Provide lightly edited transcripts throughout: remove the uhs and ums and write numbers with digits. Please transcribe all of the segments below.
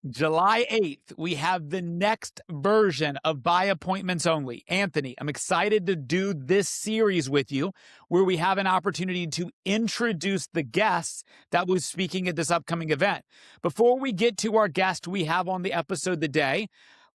July 8th, we have the next version of By Appointments Only. Anthony, I'm excited to do this series with you where we have an opportunity to introduce the guests that was speaking at this upcoming event. Before we get to our guest we have on the episode today,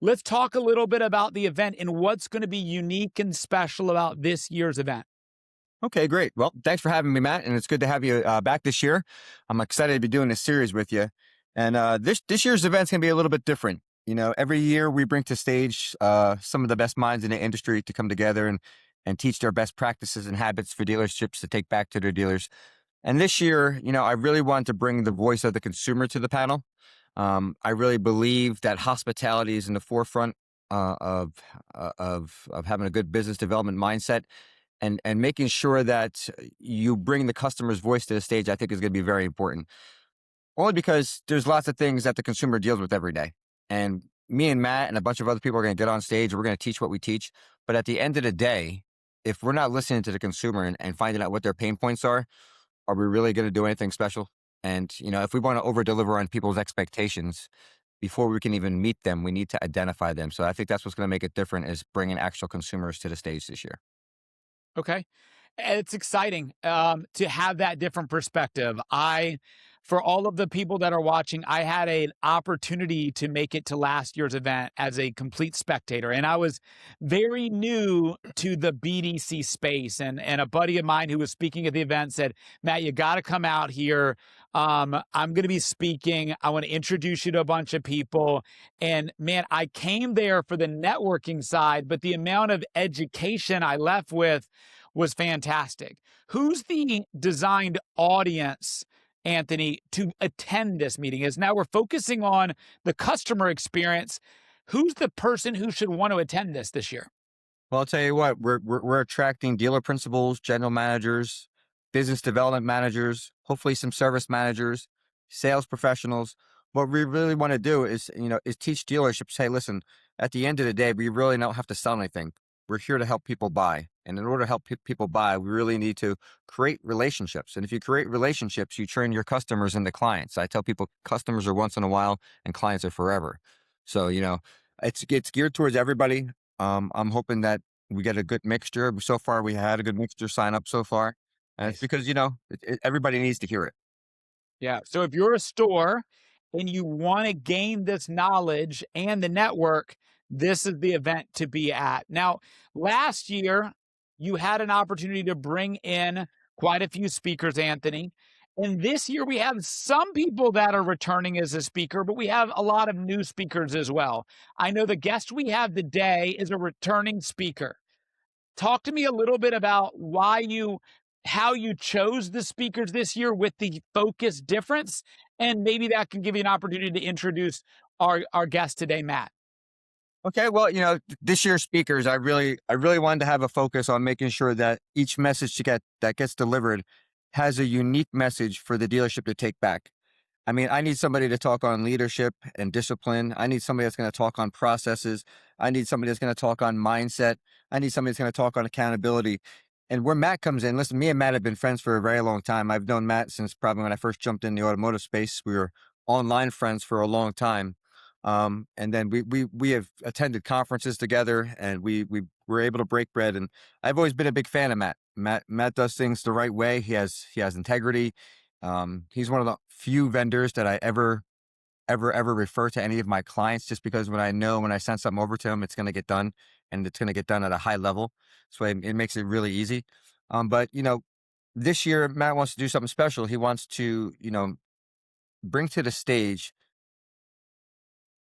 let's talk a little bit about the event and what's going to be unique and special about this year's event. Okay, great. Well, thanks for having me, Matt, and it's good to have you back this year. I'm excited to be doing this series with you. And this year's event's going to be a little bit different. You know, every year we bring to stage some of the best minds in the industry to come together and teach their best practices and habits for dealerships to take back to their dealers. And this year, you know, I really wanted to bring the voice of the consumer to the panel. I really believe that hospitality is in the forefront of having a good business development mindset. And making sure that you bring the customer's voice to the stage, I think is going to be very important. Only because there's lots of things that the consumer deals with every day. And me and Matt and a bunch of other people are going to get on stage. We're going to teach what we teach. But at the end of the day, if we're not listening to the consumer and finding out what their pain points are we really going to do anything special? And, you know, if we want to over deliver on people's expectations before we can even meet them, we need to identify them. So I think that's what's going to make it different, is bringing actual consumers to the stage this year. Okay. It's exciting to have that different perspective. For all of the people that are watching, I had an opportunity to make it to last year's event as a complete spectator. And I was very new to the BDC space. And a buddy of mine who was speaking at the event said, Matt, you got to come out here. I'm going to be speaking. I want to introduce you to a bunch of people. And man, I came there for the networking side, but the amount of education I left with was fantastic. Who's the designed audience, Anthony, to attend this meeting? As now we're focusing on the customer experience. Who's the person who should want to attend this year? Well, I'll tell you what, we're attracting dealer principals, general managers, business development managers, hopefully some service managers, sales professionals. What we really want to do is teach dealerships, hey, listen, at the end of the day, we really don't have to sell anything. We're here to help people buy. And in order to help people buy, we really need to create relationships. And if you create relationships, you turn your customers into clients. I tell people customers are once in a while and clients are forever. So, you know, it's geared towards everybody. I'm hoping that we get a good mixture. So far, we had a good mixture sign up so far. And it's because, you know, everybody needs to hear it. Yeah. So if you're a store and you want to gain this knowledge and the network, this is the event to be at. Now, last year, you had an opportunity to bring in quite a few speakers, Anthony. And this year, we have some people that are returning as a speaker, but we have a lot of new speakers as well. I know the guest we have today is a returning speaker. Talk to me a little bit about how you chose the speakers this year with the focus difference, and maybe that can give you an opportunity to introduce our guest today, Matt. Okay, well, you know, this year's speakers, I really wanted to have a focus on making sure that each message that gets delivered has a unique message for the dealership to take back. I mean, I need somebody to talk on leadership and discipline. I need somebody that's going to talk on processes. I need somebody that's going to talk on mindset. I need somebody that's going to talk on accountability. And where Matt comes in, listen, me and Matt have been friends for a very long time. I've known Matt since probably when I first jumped in the automotive space. We were online friends for a long time. And then we have attended conferences together, and we were able to break bread. And I've always been a big fan of Matt. Matt does things the right way. He has integrity. He's one of the few vendors that I ever refer to any of my clients, just because when I send something over to him, it's going to get done, and it's going to get done at a high level. So it makes it really easy. But you know, this year Matt wants to do something special. He wants to, you know, bring to the stage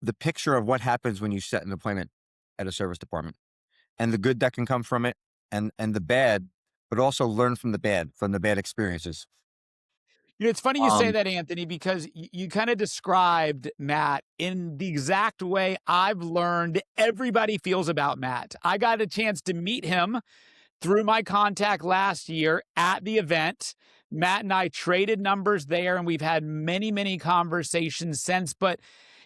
the picture of what happens when you set an appointment at a service department, and the good that can come from it, and the bad, but also learn from the bad experiences. You know, it's funny you say Um, that, Anthony, because you kind of described Matt in the exact way I've learned everybody feels about Matt. I got a chance to meet him through my contact last year at the event. Matt and I traded numbers there, and we've had many, many conversations since. But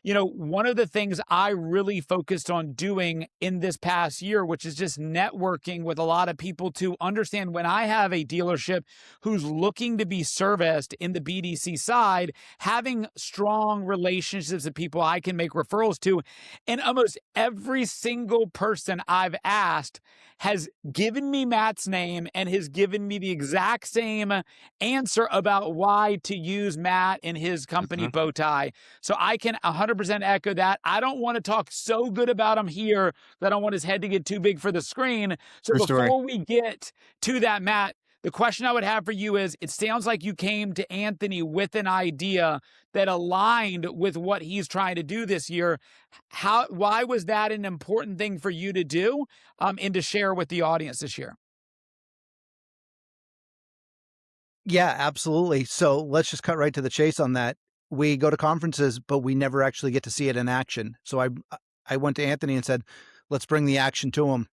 one of the things I really focused on doing in this past year, which is just networking with a lot of people to understand when I have a dealership who's looking to be serviced in the BDC side, having strong relationships with people I can make referrals to. And almost every single person I've asked has given me Matt's name and has given me the exact same answer about why to use Matt and his company Bowtie. So I can 100% echo that. I don't want to talk so good about him here that I don't want his head to get too big for the screen. So True story. before we get to that, Matt, the question I would have for you is, it sounds like you came to Anthony with an idea that aligned with what he's trying to do this year. Why was that an important thing for you to do and to share with the audience this year? Yeah, absolutely. So let's just cut right to the chase on that. We go to conferences, but we never actually get to see it in action. So I went to Anthony and said, let's bring the action to him.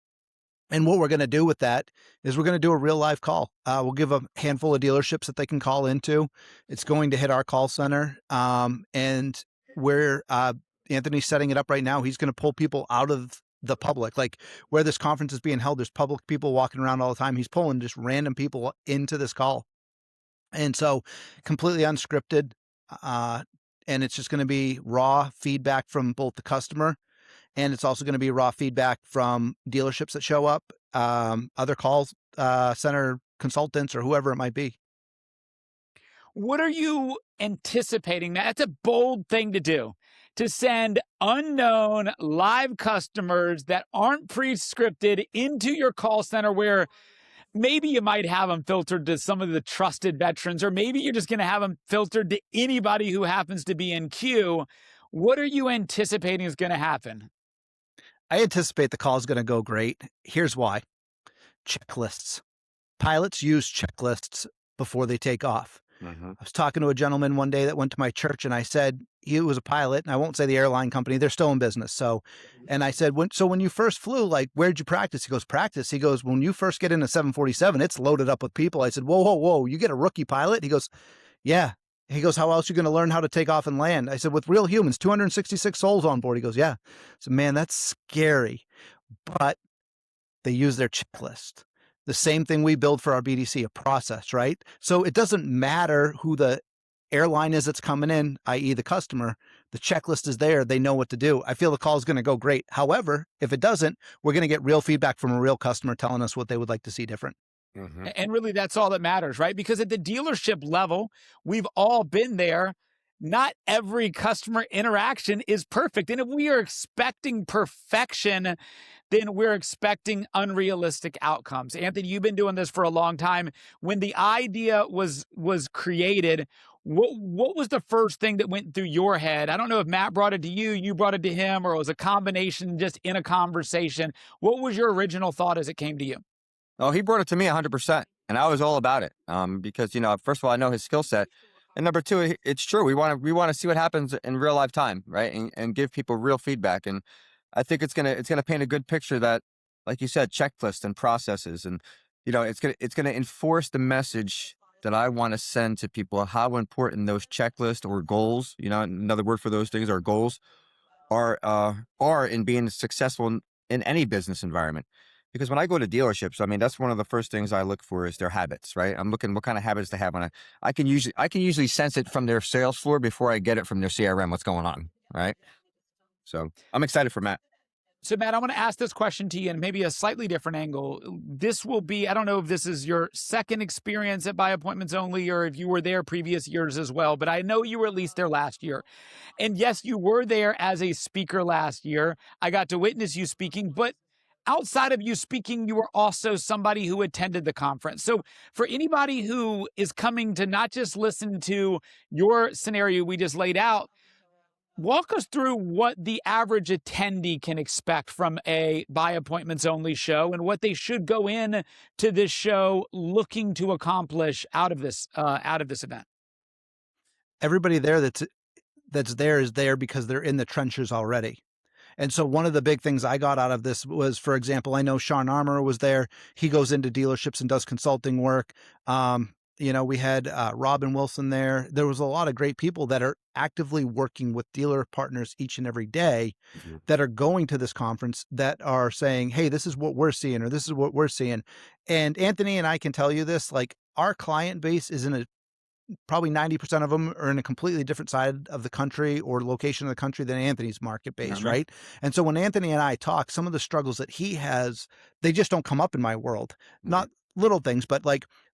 And what we're going to do with that is we're going to do a real live call. We'll give a handful of dealerships that they can call into. It's going to hit our call center. And we're Anthony's setting it up right now. He's going to pull people out of the public, like where this conference is being held. There's public people walking around all the time. He's pulling just random people into this call. And so completely unscripted. And it's just going to be raw feedback from both the customer, and it's also going to be raw feedback from dealerships that show up, other call center consultants or whoever it might be. What are you anticipating? That's a bold thing to do, to send unknown live customers that aren't pre-scripted into your call center, where maybe you might have them filtered to some of the trusted veterans, or maybe you're just going to have them filtered to anybody who happens to be in queue. What are you anticipating is going to happen? I anticipate the call is going to go great. Here's why. Checklists. Pilots use checklists before they take off. I was talking to a gentleman one day that went to my church, and I said, he was a pilot, and I won't say the airline company, they're still in business. So, and I said, when you first flew, like, where'd you practice? He goes, practice. He goes, when you first get in a 747, it's loaded up with people. I said, whoa, you get a rookie pilot? He goes, yeah. He goes, how else are you going to learn how to take off and land? I said, with real humans, 266 souls on board. He goes, yeah. I said, man, that's scary. But they use their checklist. The same thing we build for our BDC, a process, right? So it doesn't matter who the airline is that's coming in, i.e. the customer. The checklist is there. They know what to do. I feel the call is going to go great. However, if it doesn't, we're going to get real feedback from a real customer telling us what they would like to see different. And really, that's all that matters, right? Because at the dealership level, we've all been there. Not every customer interaction is perfect. And if we are expecting perfection, then we're expecting unrealistic outcomes. Anthony, you've been doing this for a long time. When the idea was created, what was the first thing that went through your head? I don't know if Matt brought it to you, you brought it to him, or it was a combination just in a conversation. What was your original thought as it came to you? Oh, he brought it to me 100%, and I was all about it. Because first of all, I know his skill set, and number two, it's true. We want to see what happens in real life time, right? And give people real feedback. And I think it's gonna paint a good picture that, like you said, checklists and processes, and it's gonna enforce the message that I want to send to people, how important those checklists or goals, another word for those things are goals, are in being successful in any business environment. Because when I go to dealerships, I mean, that's one of the first things I look for is their habits, right? I'm looking what kind of habits they have I can usually sense it from their sales floor before I get it from their CRM, what's going on, right? So I'm excited for Matt. So, Matt, I want to ask this question to you in maybe a slightly different angle. This will be, I don't know if this is your second experience at By Appointments Only, or if you were there previous years as well, but I know you were at least there last year. And yes, you were there as a speaker last year. I got to witness you speaking, but outside of you speaking, you were also somebody who attended the conference. So for anybody who is coming to not just listen to your scenario we just laid out, walk us through what the average attendee can expect from a By Appointments Only show, and what they should go in to this show looking to accomplish out of this event. Everybody there that's there is there because they're in the trenches already. And so one of the big things I got out of this was, for example, I know Sean Armour was there. He goes into dealerships and does consulting work. We had Robin Wilson there. There was a lot of great people that are actively working with dealer partners each and every day that are going to this conference that are saying, hey, this is what we're seeing, or this is what we're seeing. And Anthony and I can tell you this, like, our client base is in a probably 90% of them are in a completely different side of the country or location of the country than Anthony's market base, right? And so when Anthony and I talk, some of the struggles that he has, they just don't come up in my world. Not little things, but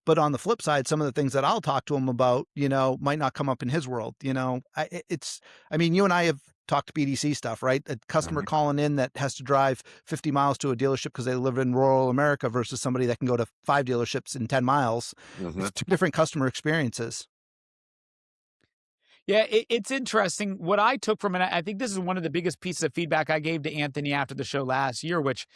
but on the flip side, some of the things that I'll talk to him about, might not come up in his world. I mean, you and I have talked BDC stuff, right? A customer calling in that has to drive 50 miles to a dealership because they live in rural America versus somebody that can go to 5 dealerships in 10 miles. It's 2 different customer experiences. Yeah, it's interesting. What I took from it, I think this is one of the biggest pieces of feedback I gave to Anthony after the show last year, which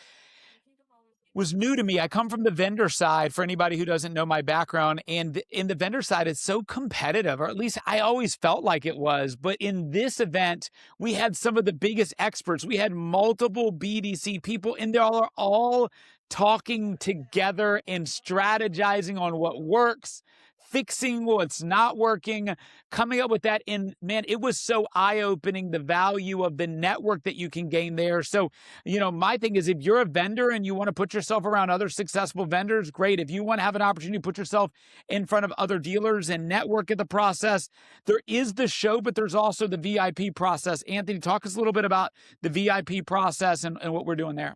was new to me. I come from the vendor side, for anybody who doesn't know my background, and in the vendor side, it's so competitive, or at least I always felt like it was. But in this event, we had some of the biggest experts. We had multiple BDC people, and they are all talking together and strategizing on what works, fixing what's not working, coming up with that. And man, it was so eye-opening, the value of the network that you can gain there. So, my thing is, if you're a vendor and you want to put yourself around other successful vendors, great. If you want to have an opportunity to put yourself in front of other dealers and network in the process, there is the show, but there's also the VIP process. Anthony, talk us a little bit about the VIP process and what we're doing there.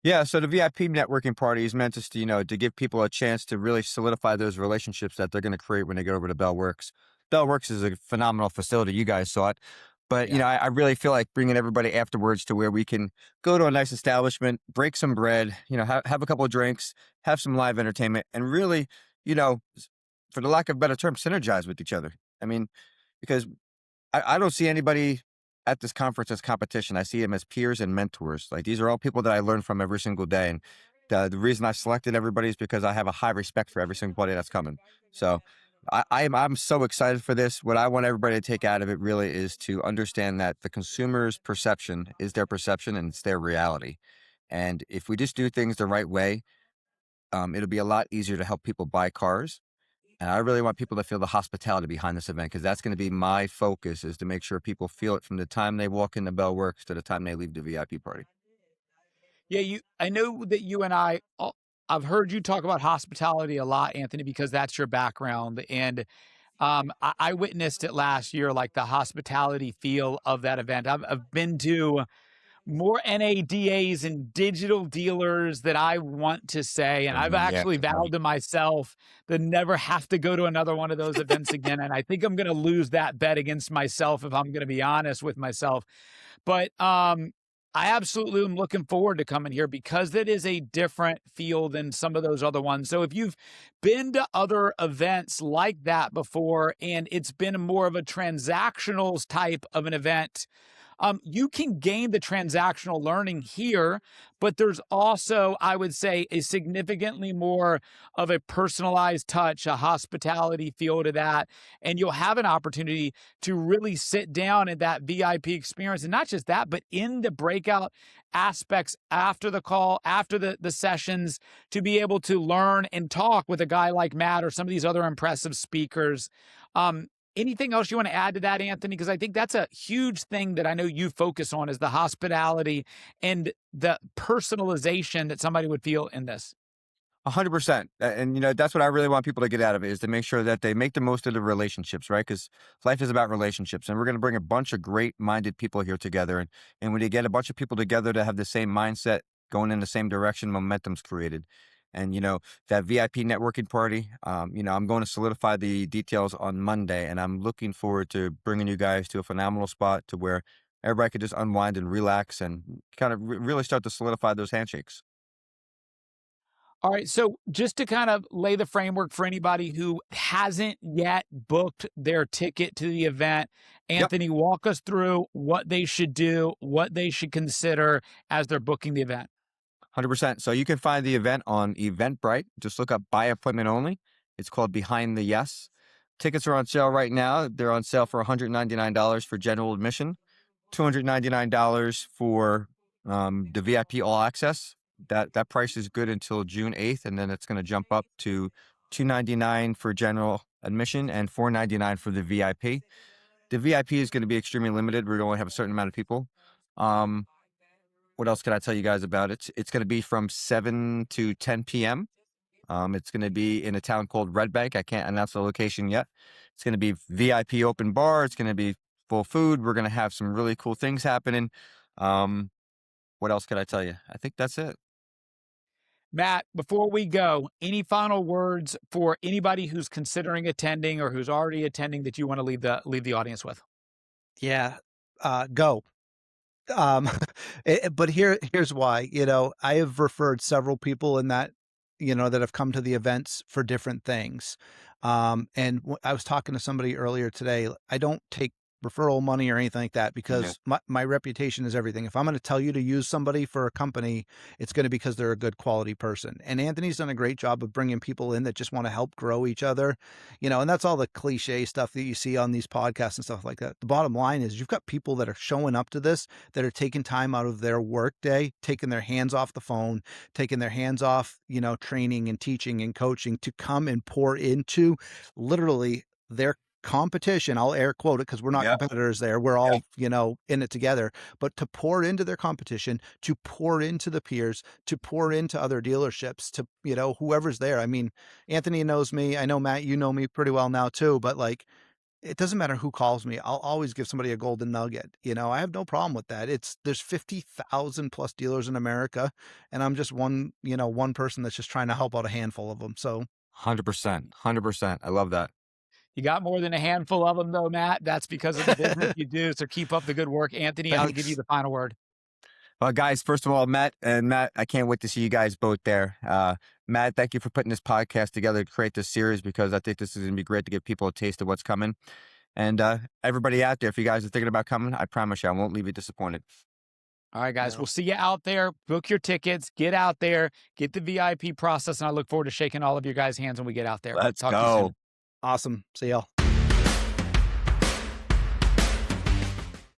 Yeah, so the VIP networking party is meant to give people a chance to really solidify those relationships that they're going to create when they go over to Bellworks. Bellworks is a phenomenal facility. You guys saw it. But, I really feel like bringing everybody afterwards to where we can go to a nice establishment, break some bread, have a couple of drinks, have some live entertainment, and really, for the lack of a better term, synergize with each other. I mean, because I don't see anybody at this conference as competition. I see them as peers and mentors. Like, these are all people that I learn from every single day. And the reason I selected everybody is because I have a high respect for every single body that's coming. So I'm so excited for this. What I want everybody to take out of it really is to understand that the consumer's perception is their perception and it's their reality. And if we just do things the right way, it'll be a lot easier to help people buy cars. And I really want people to feel the hospitality behind this event, because that's going to be my focus, is to make sure people feel it from the time they walk into Bellworks to the time they leave the VIP party. Yeah, I know that you and I've heard you talk about hospitality a lot, Anthony, because that's your background. And I witnessed it last year, like the hospitality feel of that event. I've been to more NADAs and digital dealers that I want to say. And I've actually vowed to myself to never have to go to another one of those events again. And I think I'm going to lose that bet against myself, if I'm going to be honest with myself. But I absolutely am looking forward to coming here, because it is a different feel than some of those other ones. So if you've been to other events like that before and it's been more of a transactional type of an event, you can gain the transactional learning here, but there's also, I would say, a significantly more of a personalized touch, a hospitality feel to that. And you'll have an opportunity to really sit down in that VIP experience. And not just that, but in the breakout aspects after the call, after the sessions, to be able to learn and talk with a guy like Matt or some of these other impressive speakers. Anything else you want to add to that, Anthony? Because I think that's a huge thing that I know you focus on, is the hospitality and the personalization that somebody would feel in this. 100%. And, that's what I really want people to get out of it, is to make sure that they make the most of the relationships, right? Because life is about relationships. And we're going to bring a bunch of great-minded people here together. And when you get a bunch of people together to have the same mindset, going in the same direction, momentum's created. And, that VIP networking party, I'm going to solidify the details on Monday. And I'm looking forward to bringing you guys to a phenomenal spot to where everybody could just unwind and relax and kind of really start to solidify those handshakes. All right. So just to kind of lay the framework for anybody who hasn't yet booked their ticket to the event, Anthony, walk us through what they should do, what they should consider as they're booking the event. 100%. So you can find the event on Eventbrite. Just look up by appointment only. It's called Behind the Yes. Tickets are on sale right now. They're on sale for $199 for general admission, $299 for the VIP All Access. That price is good until June 8th, and then it's going to jump up to $299 for general admission and $499 for the VIP. The VIP is going to be extremely limited. We're going to have a certain amount of people. What else can I tell you guys about it? It's going to be from 7 to 10 p.m. It's going to be in a town called Red Bank. I can't announce the location yet. It's going to be VIP open bar. It's going to be full food. We're going to have some really cool things happening. What else could I tell you? I think that's it. Matt, before we go, any final words for anybody who's considering attending or who's already attending that you want to leave the audience with? Yeah, go. But here's why. I have referred several people in that, that have come to the events for different things. And I was talking to somebody earlier today. I don't take referral money or anything like that because my reputation is everything. If I'm going to tell you to use somebody for a company, it's going to be because they're a good quality person. And Anthony's done a great job of bringing people in that just want to help grow each other, and that's all the cliche stuff that you see on these podcasts and stuff like that. The bottom line is you've got people that are showing up to this, that are taking time out of their work day, taking their hands off the phone, taking their hands off, training and teaching and coaching to come and pour into literally their competition. I'll air quote it because we're not competitors there. We're all, in it together, but to pour into their competition, to pour into the peers, to pour into other dealerships, to, whoever's there. I mean, Anthony knows me. I know, Matt, you know me pretty well now too, but like, it doesn't matter who calls me. I'll always give somebody a golden nugget. I have no problem with that. There's 50,000 plus dealers in America, and I'm just one person that's just trying to help out a handful of them. So 100%. I love that. You got more than a handful of them, though, Matt. That's because of the business you do. So keep up the good work. Anthony, Thanks. I'll give you the final word. Well, guys, first of all, Matt, I can't wait to see you guys both there. Matt, thank you for putting this podcast together to create this series because I think this is going to be great to give people a taste of what's coming. And everybody out there, if you guys are thinking about coming, I promise you, I won't leave you disappointed. All right, guys, we'll see you out there. Book your tickets, get out there, get the VIP process, and I look forward to shaking all of your guys' hands when we get out there. Let's Talk to you go. soon. Awesome. See y'all.